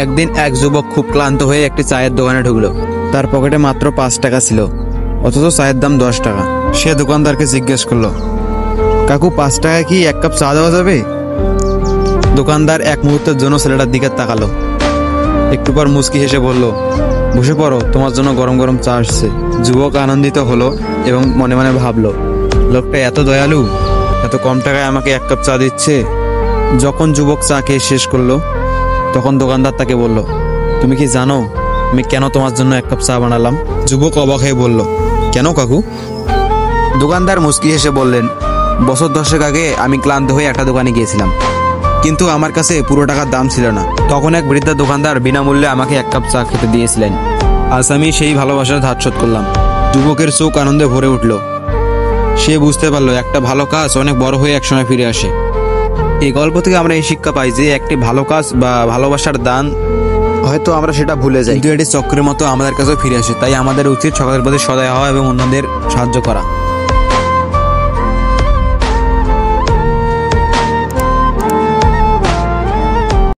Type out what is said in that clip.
একদিন এক যুবক খুব ক্লান্ত হয়ে একটি চায়ের দোকানে ঢুকলো। তার পকেটে মাত্র 5 টাকা ছিল, অথচ চায়ের দাম 10 টাকা। সে দোকানদারকে জিজ্ঞেস করলো, কাকু 5 টাকায় কি 1 কাপ চা দেওয়া যাবে? দোকানদার এক মুহূর্তের জন্য ছেলেটার দিকে তাকালো, একটু পর মুচকি হেসে বলল, বসে পড়ো, তোমার জন্য গরম গরম চা আসছে। যুবক আনন্দিত হলো এবং মনে মনে ভাবলো, লোকটা এত দয়ালু, এত কম টাকায় আমাকে 1 কাপ চা দিচ্ছে। যখন যুবক চা খেয়ে শেষ করলো, তখন দোকানদার তাকে বলল, তুমি কি জানো আমি কেন তোমার জন্য 1 কাপ চা বানালাম? যুবক অবাক হয়ে বলল, কেন কাকু? দোকানদার মুচকি হেসে বললেন, বছর 10 আগে আমি ক্লান্ত হয়ে একটা দোকানে গিয়েছিলাম, কিন্তু আমার কাছে পুরো টাকার দাম ছিল না। তখন এক বৃদ্ধ দোকানদার বিনামূল্যে আমাকে 1 কাপ চা খেতে দিয়েছিলেন। আজ আমি সেই ভালোবাসার ধার শোধ করলাম। যুবকের চোখ আনন্দে ভরে উঠল। সে বুঝতে পারলো একটা ভালো কাজ অনেক বড় হয়ে একসময় ফিরে আসে। এই গল্প থেকে আমরা এই শিক্ষা পাই যে একটি ভালো কাজ বা ভালোবাসার দান হয়তো আমরা সেটা ভুলে যাই, কিন্তু এটি চক্রের মতো আমাদের কাছেও ফিরে আসে। তাই আমাদের উচিত সকলের প্রতি সদয় হওয়া এবং অন্যদের সাহায্য করা।